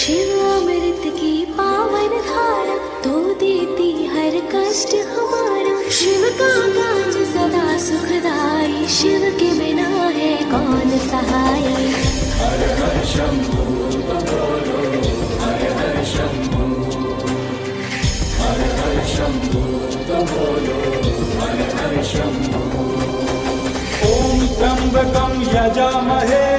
शिव अमृत की पावन धारा, तो देती हर कष्ट हमारा। शिव का काज सदा सुखदाई, शिव के बिना है कौन सहाय। हर हर शंभू बोलो, हर हर शंभू, हर हर शंभू बोलो, हर हर शंभू। ओम त्र्यंबकं यजामहे